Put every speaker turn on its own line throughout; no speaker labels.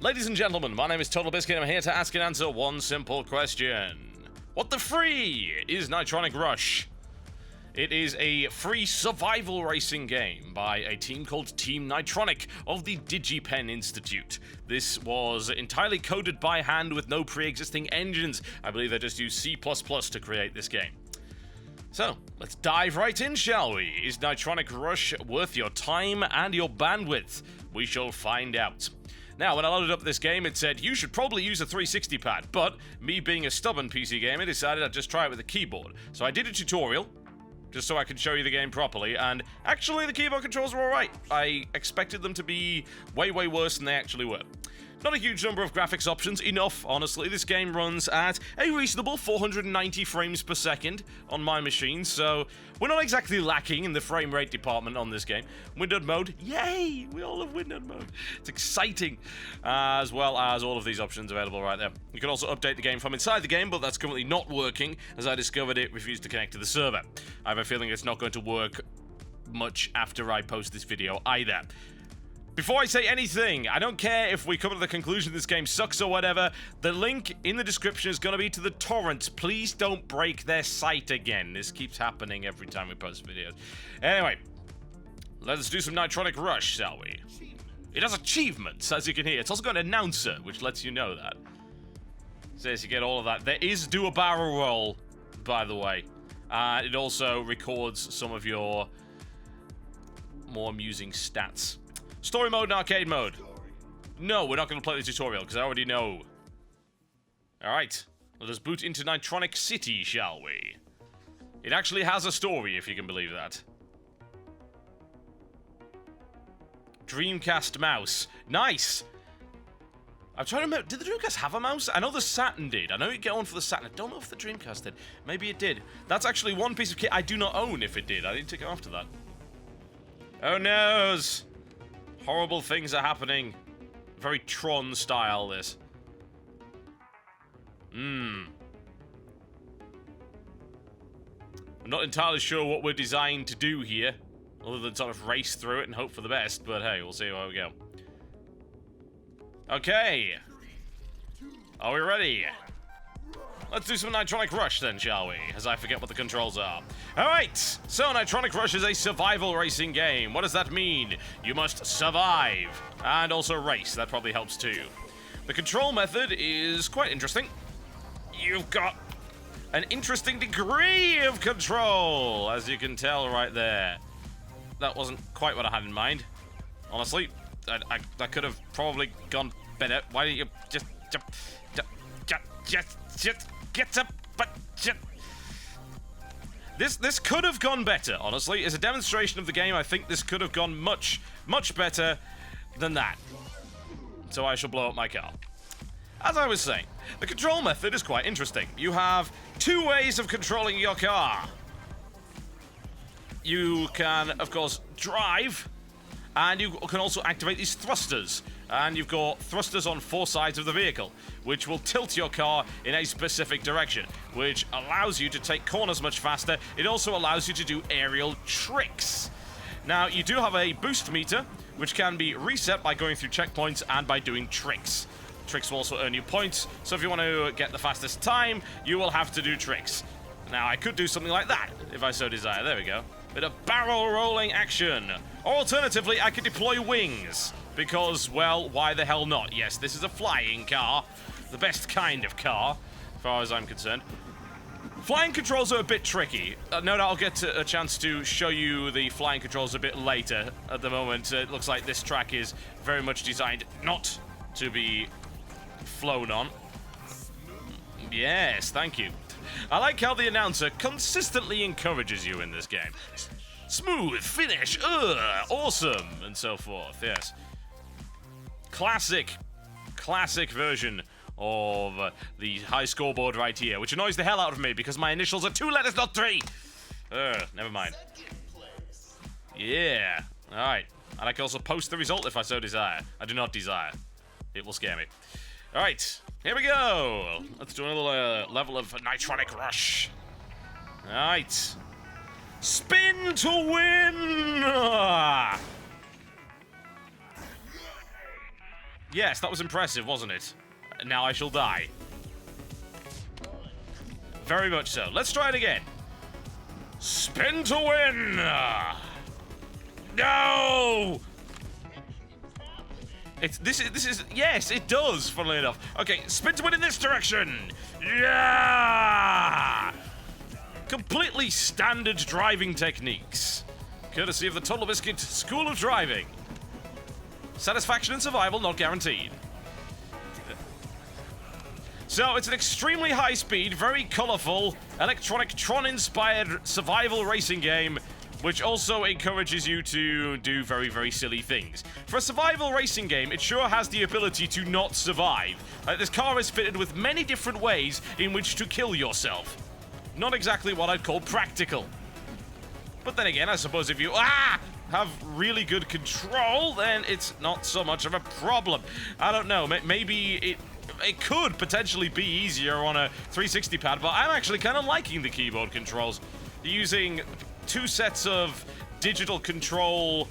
Ladies and gentlemen, my name is TotalBiscuit and I'm here to ask and answer one simple question. What the free is Nitronic Rush? It is a free survival racing game by a team called Team Nitronic of the Digipen Institute. This was entirely coded by hand with no pre-existing engines. I believe they just used C++ to create this game. So, let's dive right in, shall we? Is Nitronic Rush worth your time and your bandwidth? We shall find out. Now, when I loaded up this game, it said, you should probably use a 360 pad, but me being a stubborn PC gamer decided I'd just try it with a keyboard. So I did a tutorial, just so I could show you the game properly, and actually the keyboard controls were alright. I expected them to be way worse than they actually were. Not a huge number of graphics options, enough, honestly. This game runs at a reasonable 490 frames per second on my machine, so we're not exactly lacking in the frame rate department on this game. Windowed mode, yay! We all love windowed mode. It's exciting, as well as all of these options available right there. You can also update the game from inside the game, but that's currently not working, as I discovered it refused to connect to the server. I have a feeling it's not going to work much after I post this video either. Before I say anything, I don't care if we come to the conclusion this game sucks or whatever, the link in the description is going to be to the torrents. Please don't break their site again. This keeps happening every time we post videos. Anyway, let's do some Nitronic Rush, shall we? It has achievements, as you can hear. It's also got an announcer, which lets you know that. Says you get all of that. There is do a barrel roll, by the way. It also records some of your more amusing stats. Story mode and arcade mode. No, we're not going to play the tutorial, because I already know. Alright, let us boot into Nitronic City, shall we? It actually has a story, if you can believe that. Dreamcast mouse. Nice! I'm trying to remember, did the Dreamcast have a mouse? I know the Saturn did. I know you get one for the Saturn. I don't know if the Dreamcast did. Maybe it did. That's actually one piece of kit I do not own if it did. I need to go after that. Oh noes! Horrible things are happening. Very Tron style, this. I'm not entirely sure what we're designed to do here, other than sort of race through it and hope for the best, but hey, we'll see how we go. Okay. Are we ready? Let's do some Nitronic Rush then, shall we? As I forget what the controls are. Alright, so Nitronic Rush is a survival racing game. What does that mean? You must survive. And also race, that probably helps too. The control method is quite interesting. You've got an interesting degree of control, as you can tell right there. That wasn't quite what I had in mind. Honestly, that could have probably gone better. Why don't you just get up, but this could have gone better, honestly. As a demonstration of the game, I think this could have gone much better than that. So I shall blow up my car. As I was saying, the control method is quite interesting. You have two ways of controlling your car. You can, of course, drive, and you can also activate these thrusters. And you've got thrusters on four sides of the vehicle, which will tilt your car in a specific direction, which allows you to take corners much faster. It also allows you to do aerial tricks. Now, you do have a boost meter, which can be reset by going through checkpoints and by doing tricks. Tricks will also earn you points, so if you want to get the fastest time, you will have to do tricks. Now, I could do something like that, if I so desire. There we go. Bit of barrel rolling action. Or alternatively, I could deploy wings. Because, well, why the hell not? Yes, this is a flying car. The best kind of car, as far as I'm concerned. Flying controls are a bit tricky. No doubt I'll get a chance to show you the flying controls a bit later. At the moment, it looks like this track is very much designed not to be flown on. Yes, thank you. I like how the announcer consistently encourages you in this game. Smooth finish, awesome, and so forth, yes. Classic version of the high scoreboard right here, which annoys the hell out of me because my initials are 2 letters, not 3. Never mind. Yeah, alright. And I can also post the result if I so desire. I do not desire. It will scare me. Alright, here we go. Let's do another level of Nitronic Rush. Alright. Spin to win! Yes, that was impressive, wasn't it? Now I shall die. Very much so. Let's try it again. Spin to win! No! This is yes, it does, funnily enough. Okay, spin to win in this direction! Yeah! Completely standard driving techniques. Courtesy of the TotalBiscuit School of Driving. Satisfaction and survival not guaranteed. So, it's an extremely high-speed, very colourful, electronic TRON-inspired survival racing game, which also encourages you to do very, very silly things. For a survival racing game, it sure has the ability to not survive. This car is fitted with many different ways in which to kill yourself. Not exactly what I'd call practical. But then again, I suppose if you have really good control, then it's not so much of a problem. I don't know, maybe it could potentially be easier on a 360 pad, but I'm actually kind of liking the keyboard controls. Using 2 sets of digital control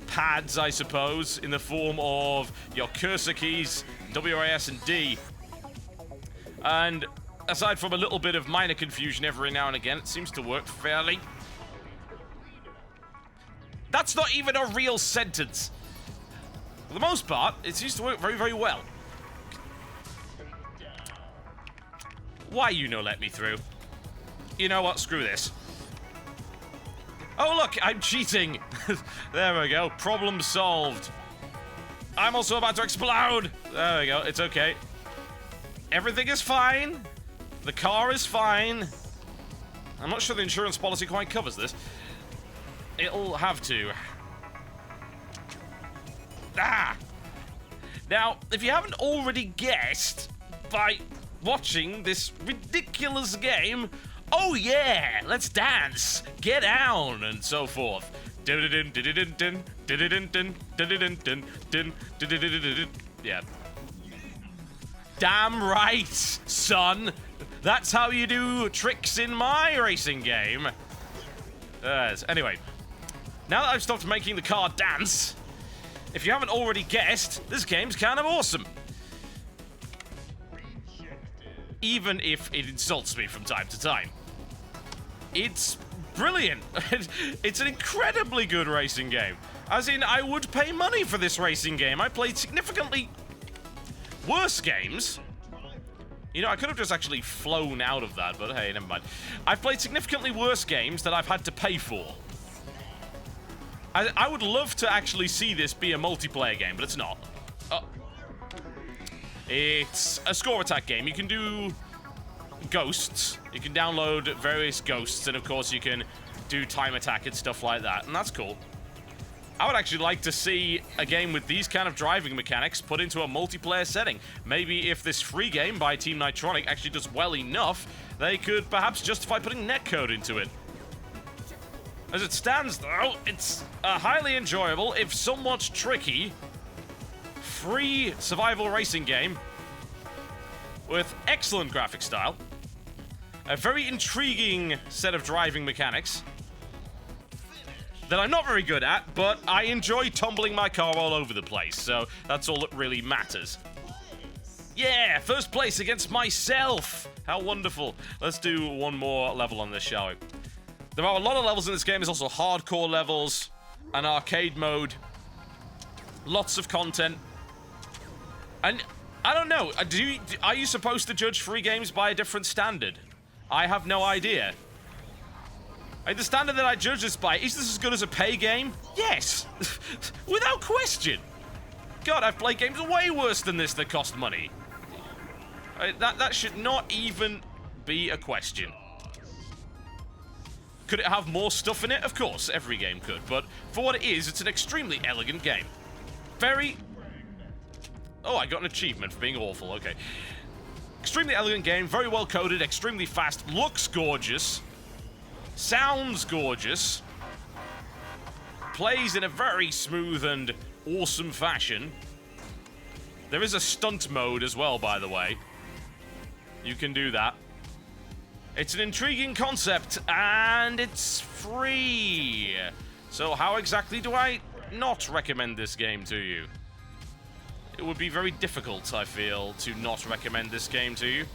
pads, I suppose, in the form of your cursor keys, WAS and D. And aside from a little bit of minor confusion every now and again, it seems to work fairly. That's not even a real sentence. For the most part, it seems to work very, very well. Why you no let me through? You know what? Screw this. Oh, look, I'm cheating. There we go. Problem solved. I'm also about to explode. There we go. It's okay. Everything is fine. The car is fine. I'm not sure the insurance policy quite covers this. It'll have to. Now, if you haven't already guessed by watching this ridiculous game, oh yeah, let's dance, get down, and so forth. Yeah. Damn right, son. That's how you do tricks in my racing game. Anyway, now that I've stopped making the car dance, if you haven't already guessed, this game's kind of awesome. Even if it insults me from time to time. It's brilliant. It's an incredibly good racing game. As in, I would pay money for this racing game. I played significantly worse games. You know, I could have just actually flown out of that, but hey, never mind. I've played significantly worse games that I've had to pay for. I would love to actually see this be a multiplayer game, but it's not. It's a score attack game. You can do ghosts. You can download various ghosts, and of course you can do time attack and stuff like that, and that's cool. I would actually like to see a game with these kind of driving mechanics put into a multiplayer setting. Maybe if this free game by Team Nitronic actually does well enough, they could perhaps justify putting netcode into it. As it stands, though, it's a highly enjoyable, if somewhat tricky, free survival racing game with excellent graphic style, a very intriguing set of driving mechanics that I'm not very good at, but I enjoy tumbling my car all over the place, so that's all that really matters. Yeah, first place against myself! How wonderful. Let's do one more level on this, shall we? There are a lot of levels in this game. There's also hardcore levels, an arcade mode, lots of content. And I don't know, are you supposed to judge free games by a different standard? I have no idea. The standard that I judge this by, is this as good as a pay game? Yes! Without question! God, I've played games way worse than this that cost money. That should not even be a question. Could it have more stuff in it? Of course, every game could, but for what it is, it's an extremely elegant game. Very... Oh, I got an achievement for being awful, okay. Extremely elegant game, very well coded, extremely fast, looks gorgeous, sounds gorgeous, plays in a very smooth and awesome fashion. There is a stunt mode as well, by the way. You can do that. It's an intriguing concept, and it's free. So how exactly do I not recommend this game to you? it would be very difficult, I feel, to not recommend this game to you.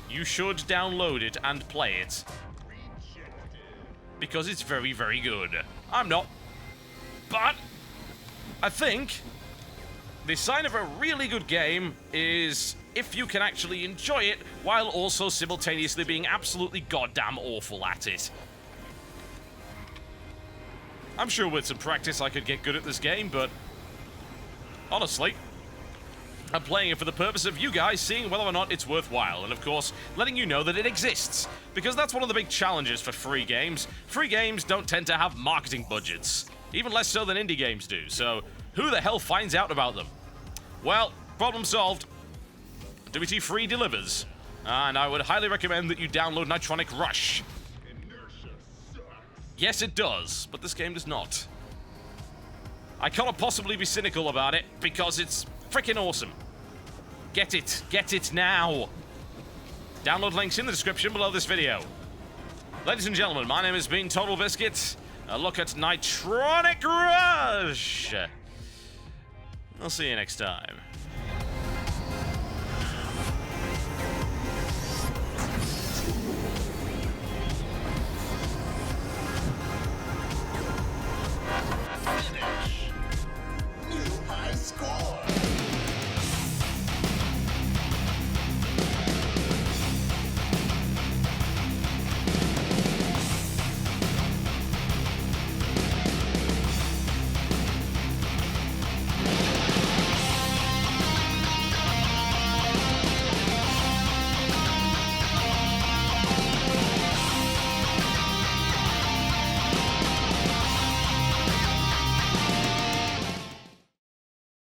You should download it and play it. Because it's very, very good. I'm not. But I think the sign of a really good game is if you can actually enjoy it while also simultaneously being absolutely goddamn awful at it. I'm sure with some practice I could get good at this game, but honestly, I'm playing it for the purpose of you guys seeing whether or not it's worthwhile, and of course, letting you know that it exists, because that's one of the big challenges for free games. Free games don't tend to have marketing budgets, even less so than indie games do, so who the hell finds out about them? Well, problem solved. WTFree delivers, and I would highly recommend that you download Nitronic Rush. Yes, it does, but this game does not. I cannot possibly be cynical about it, because it's freaking awesome. Get it now. Download links in the description below this video. Ladies and gentlemen, my name has been TotalBiscuit. A look at Nitronic Rush. I'll see you next time.